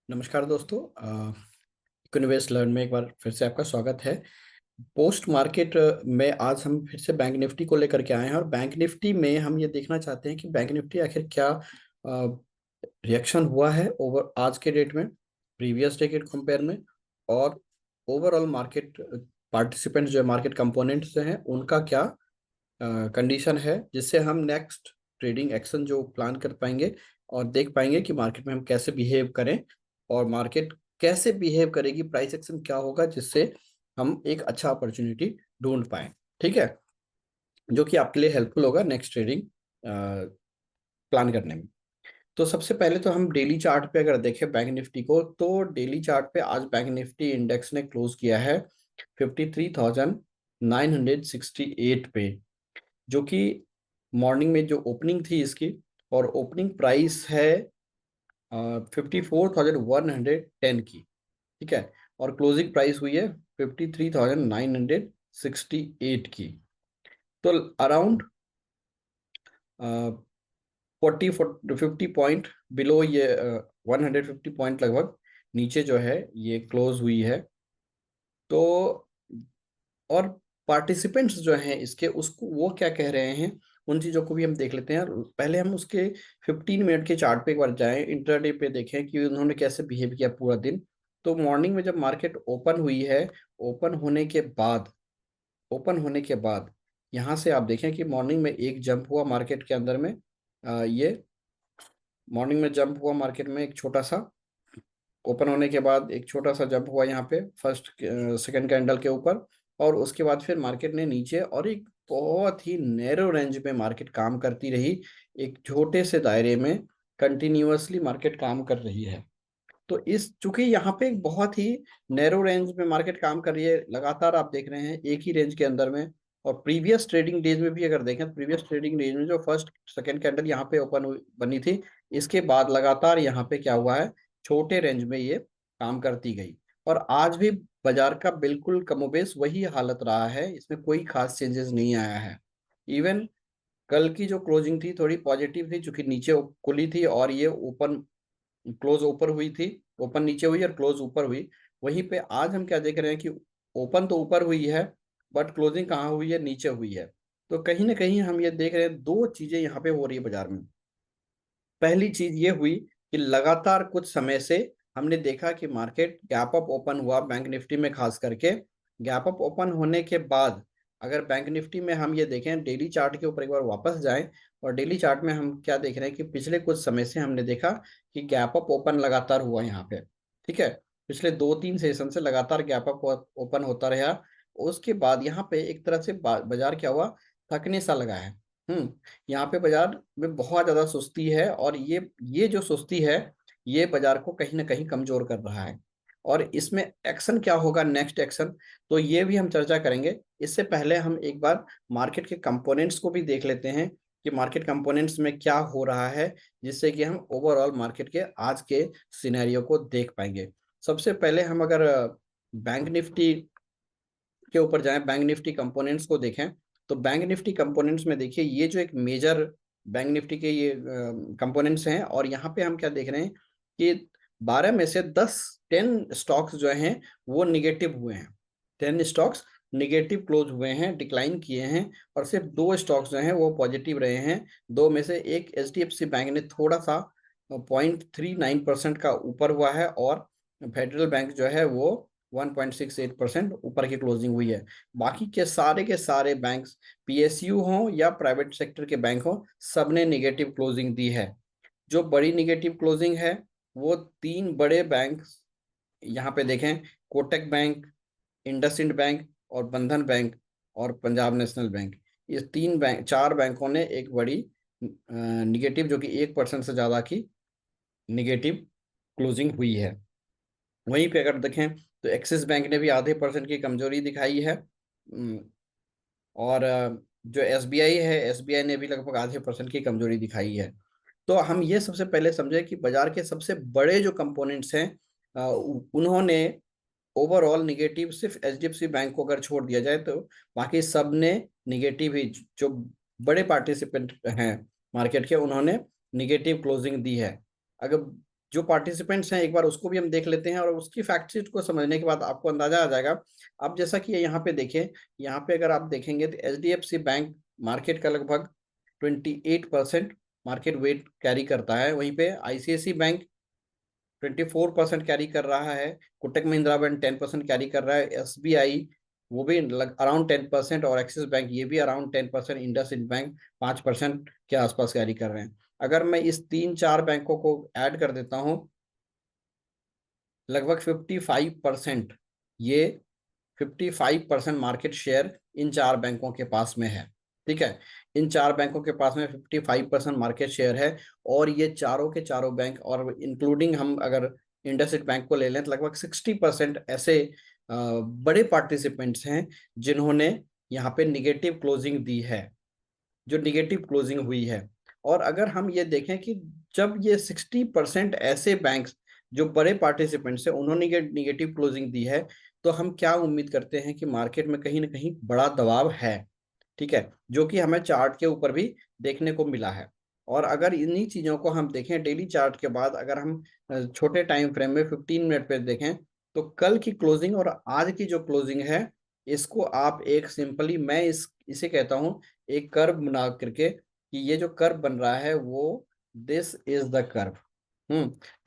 नमस्कार दोस्तों। Economics learn में एक बार फिर से आपका स्वागत है। पोस्ट मार्केट में आज हम फिर से बैंक निफ्टी को लेकर के आए हैं और बैंक निफ्टी में हम ये देखना चाहते हैं कि बैंक निफ्टी आखिर क्या रिएक्शन हुआ है ओवर आज के डेट में, प्रीवियस डे के कंपेयर में, और ओवरऑल मार्केट पार्टिसिपेंट्स जो है, मार्केट कंपोनेंट्स जो हैं, उनका क्या कंडीशन है, जिससे हम नेक्स्ट ट्रेडिंग एक्शन जो प्लान कर पाएंगे और देख पाएंगे कि मार्केट में हम कैसे बिहेव करें और मार्केट कैसे बिहेव करेगी, प्राइस एक्शन क्या होगा, जिससे हम एक अच्छा अपॉर्चुनिटी ढूंढ पाए। ठीक है, जो कि आपके लिए हेल्पफुल होगा नेक्स्ट ट्रेडिंग प्लान करने में। तो सबसे पहले तो हम डेली चार्ट पे अगर देखें बैंक निफ्टी को, तो डेली चार्ट पे आज बैंक निफ्टी इंडेक्स ने क्लोज किया है 53,968 पे, जो कि मॉर्निंग में जो ओपनिंग थी इसकी, और ओपनिंग प्राइस है 54,110 की। ठीक है, और क्लोजिंग प्राइस हुई है 53,968 की। तो अराउंड 40 50 पॉइंट बिलो ये 150 पॉइंट लगभग नीचे जो है ये क्लोज हुई है। तो और पार्टिसिपेंट्स जो हैं इसके, उसको वो क्या कह रहे हैं, उन चीज़ों को भी हम देख लेते हैं। पहले हम उसके 15 मिनट के चार्ट पे एक बार जाएं, इंट्राडे पे देखें कि उन्होंने कैसे बिहेव किया पूरा दिन। तो मॉर्निंग में जब मार्केट ओपन हुई है, ओपन होने के बाद ओपन होने के बाद यहाँ से आप देखें कि मॉर्निंग में एक जंप हुआ मार्केट के अंदर में। ये मॉर्निंग में जंप हुआ मार्केट में, एक छोटा सा ओपन होने के बाद एक छोटा सा जंप हुआ यहाँ पे फर्स्ट सेकंड कैंडल के ऊपर, और उसके बाद फिर मार्केट ने नीचे और एक बहुत ही नैरो रेंज में मार्केट काम करती रही। एक छोटे से दायरे में कंटिन्यूअसली मार्केट काम कर रही है। तो इस चूंकि यहाँ पे एक बहुत ही नैरो रेंज में मार्केट काम कर रही है, लगातार आप देख रहे हैं एक ही रेंज के अंदर में। और प्रीवियस ट्रेडिंग डेज में भी अगर देखें, प्रीवियस ट्रेडिंग डेज में जो फर्स्ट सेकंड कैंडल यहाँ पे ओपन बनी थी, इसके बाद लगातार यहाँ पे क्या हुआ है, छोटे रेंज में ये काम करती गई। और आज भी बाजार का बिल्कुल कमोबेश वही हालत रहा है, इसमें कोई खास चेंजेस नहीं आया है। इवन कल की जो क्लोजिंग थी थोड़ी पॉजिटिव थी, चूंकि नीचे खुली थी और ये ओपन क्लोज ऊपर हुई थी, ओपन नीचे हुई और क्लोज ऊपर हुई। वहीं पे आज हम क्या देख रहे हैं कि ओपन तो ऊपर हुई है, बट क्लोजिंग कहाँ हुई है, नीचे हुई है। तो कहीं ना कहीं हम ये देख रहे हैं, दो चीजें यहाँ पे हो रही है बाजार में। पहली चीज ये हुई कि लगातार कुछ समय से हमने देखा कि मार्केट गैप अप ओपन हुआ बैंक निफ्टी में, खास करके गैप अप ओपन होने के बाद अगर बैंक निफ्टी में हम ये देखें, डेली चार्ट के ऊपर एक बार वापस जाएं, और डेली चार्ट में हम क्या देख रहे हैं कि पिछले कुछ समय से हमने देखा कि गैप अप ओपन लगातार हुआ यहाँ पे। ठीक है, पिछले 2-3 सेशन से लगातार गैप अप ओपन होता रहा। उसके बाद यहाँ पे एक तरह से बाजार क्या हुआ, थकने सा लगा है। यहाँ पे बाजार में बहुत ज्यादा सुस्ती है, और ये जो सुस्ती है, ये बाजार को कहीं ना कहीं कमजोर कर रहा है। और इसमें एक्शन क्या होगा, नेक्स्ट एक्शन, तो ये भी हम चर्चा करेंगे। इससे पहले हम एक बार मार्केट के कंपोनेंट्स को भी देख लेते हैं कि मार्केट कंपोनेंट्स में क्या हो रहा है, जिससे कि हम ओवरऑल मार्केट के आज के सिनेरियो को देख पाएंगे। सबसे पहले हम अगर बैंक निफ्टी के ऊपर जाएं, बैंक निफ्टी कंपोनेंट्स को देखें, तो बैंक निफ्टी कंपोनेंट्स में देखिए ये जो एक मेजर बैंक निफ्टी के ये कंपोनेंट्स हैं, और यहाँ पे हम क्या देख रहे हैं कि 12 में से 10 स्टॉक्स जो हैं वो निगेटिव हुए हैं। 10 स्टॉक्स निगेटिव क्लोज हुए हैं, डिक्लाइन किए हैं, और सिर्फ 2 स्टॉक्स जो हैं वो पॉजिटिव रहे हैं। दो में से एक एचडीएफसी बैंक ने थोड़ा सा 0.39% का ऊपर हुआ है, और फेडरल बैंक जो है वो 1.68% ऊपर की क्लोजिंग हुई है। बाकी के सारे बैंक्स, पीएसयू हों या प्राइवेट सेक्टर के बैंक हों, सबने निगेटिव क्लोजिंग दी है। जो बड़ी निगेटिव क्लोजिंग है, वो 3 बड़े बैंक यहाँ पे देखें, कोटक बैंक, इंडसइंड बैंक और बंधन बैंक और पंजाब नेशनल बैंक। ये 4 बैंकों ने एक बड़ी निगेटिव, जो कि 1% से ज्यादा की निगेटिव क्लोजिंग हुई है। वहीं पे अगर देखें तो एक्सिस बैंक ने भी ½ % की कमजोरी दिखाई है। और जो एसबीआई है, एसबीआई ने भी लगभग ½ % की कमजोरी दिखाई है। तो हम ये सबसे पहले समझे कि बाजार के सबसे बड़े जो कंपोनेंट्स हैं, उन्होंने ओवरऑल निगेटिव, सिर्फ एचडीएफसी बैंक को अगर छोड़ दिया जाए तो बाकी सब ने निगेटिव ही, जो बड़े पार्टिसिपेंट हैं मार्केट के, उन्होंने निगेटिव क्लोजिंग दी है। अगर जो पार्टिसिपेंट्स हैं एक बार उसको भी हम देख लेते हैं, और उसकी फैक्ट शीट को समझने के बाद आपको अंदाजा आ जाएगा। अब जैसा कि यहाँ पे देखें, यहाँ पे अगर आप देखेंगे तो HDFC बैंक मार्केट का लगभग 28% मार्केट वेट कैरी करता है। वहीं पे ICICI बैंक 24% कैरी कर रहा है। कोटक महिंद्रा बैंक 10% कैरी कर रहा है। SBI वो भी अराउंड 10%, और एक्सिस बैंक ये भी अराउंड 10%। इंडसइंड बैंक 5% के आसपास कैरी कर रहे हैं। अगर मैं इस 3-4 बैंकों को ऐड कर देता हूं, लगभग 55%, ये 55% मार्केट शेयर इन 4 बैंकों के पास में है। ठीक है, इन 4 बैंकों के पास में 55% मार्केट शेयर है। और ये चारों के चारों बैंक, और इंक्लूडिंग हम अगर इंडसइंड बैंक को ले लें, तो लगभग 60% ऐसे बड़े पार्टिसिपेंट्स हैं जिन्होंने यहाँ पे निगेटिव क्लोजिंग दी है, जो निगेटिव क्लोजिंग हुई है। और अगर हम ये देखें कि जब ये 60% ऐसे बैंक्स जो बड़े पार्टिसिपेंट्स हैं उन्होंने निगेटिव क्लोजिंग दी है, तो हम क्या उम्मीद करते हैं कि मार्केट में कहीं ना कहीं बड़ा दबाव है। ठीक है, जो कि हमें चार्ट के ऊपर भी देखने को मिला है। और अगर इन्हीं चीजों को हम देखें डेली चार्ट के बाद, अगर हम छोटे टाइम फ्रेम में 15 मिनट पे देखें, तो कल की क्लोजिंग और आज की जो क्लोजिंग है, इसको आप एक सिंपली, मैं इसे कहता हूं एक कर्व बना करके, कि ये जो कर्व बन रहा है वो दिस इज द कर्व।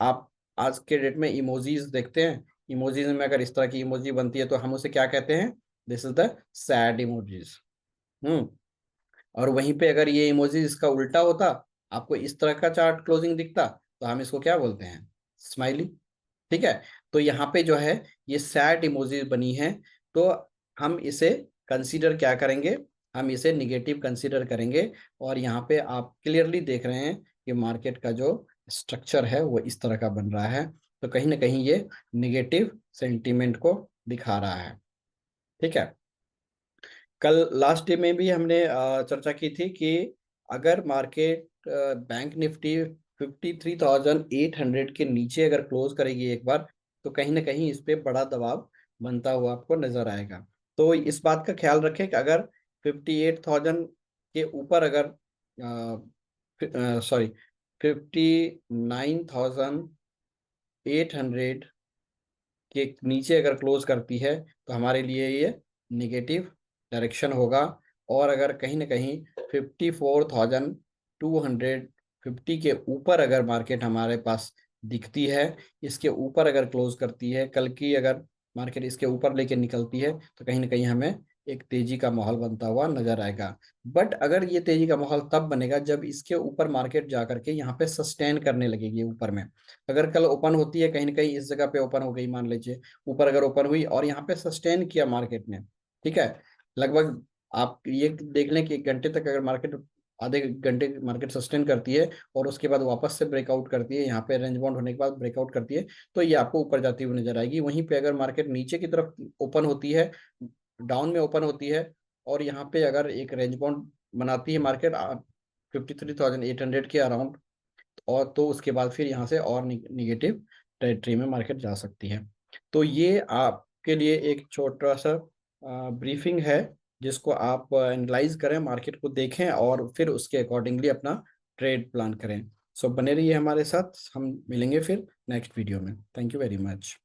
आप आज के डेट में इमोजीज देखते हैं, इमोजीज में अगर इस तरह की इमोजी बनती है तो हम उसे क्या कहते हैं? This is the sad emojis. हम्म और वहीं पे अगर ये इमोजी इसका उल्टा होता, आपको इस तरह का चार्ट क्लोजिंग दिखता, तो हम इसको क्या बोलते हैं? स्माइली। ठीक है, तो यहाँ पे जो है ये सैड इमोजी बनी है, तो हम इसे कंसीडर क्या करेंगे? हम इसे निगेटिव कंसीडर करेंगे। और यहाँ पे आप क्लियरली देख रहे हैं कि मार्केट का जो स्ट्रक्चर है वो इस तरह का बन रहा है, तो कहीं ना कहीं ये निगेटिव सेंटीमेंट को दिखा रहा है। ठीक है, कल लास्ट डे में भी हमने चर्चा की थी कि अगर मार्केट बैंक निफ्टी 53,800 के नीचे अगर क्लोज करेगी एक बार, तो कहीं ना कहीं इस पे बड़ा दबाव बनता हुआ आपको नजर आएगा। तो इस बात का ख्याल रखें कि अगर 58,000 के ऊपर अगर, सॉरी, 59,800 के नीचे अगर क्लोज करती है, तो हमारे लिए ये निगेटिव डायरेक्शन होगा। और अगर कहीं ना कहीं 54,250 के ऊपर अगर मार्केट हमारे पास दिखती है, इसके ऊपर अगर क्लोज करती है, कल की अगर मार्केट इसके ऊपर लेके निकलती है, तो कहीं ना कहीं हमें एक तेजी का माहौल बनता हुआ नजर आएगा। बट अगर ये तेजी का माहौल तब बनेगा जब इसके ऊपर मार्केट जा करके यहाँ पे सस्टेन करने लगेगी ऊपर में। अगर कल ओपन होती है कहीं ना कहीं इस जगह पे ओपन हो गई, मान लीजिए ऊपर अगर ओपन हुई और यहाँ पे सस्टेन किया मार्केट ने, ठीक है, लगभग आप ये देख लें कि 1 घंटे तक अगर मार्केट, आधे घंटे मार्केट सस्टेन करती है और उसके बाद वापस से ब्रेकआउट करती है, यहाँ पे रेंज बाउंड होने के बाद ब्रेकआउट करती है, तो ये आपको ऊपर जाती हुई नजर आएगी। वहीं पे अगर मार्केट नीचे की तरफ ओपन होती है, डाउन में ओपन होती है, और यहाँ पे अगर एक रेंज बाउंड बनाती है मार्केट 53,800 के अराउंड, और तो उसके बाद फिर यहाँ से और निगेटिव टेरिटरी में मार्केट जा सकती है। तो ये आपके लिए एक छोटा सा ब्रीफिंग है, जिसको आप एनालाइज करें, मार्केट को देखें और फिर उसके अकॉर्डिंगली अपना ट्रेड प्लान करें। सो बने रहिए हमारे साथ, हम मिलेंगे फिर नेक्स्ट वीडियो में। Thank you very much.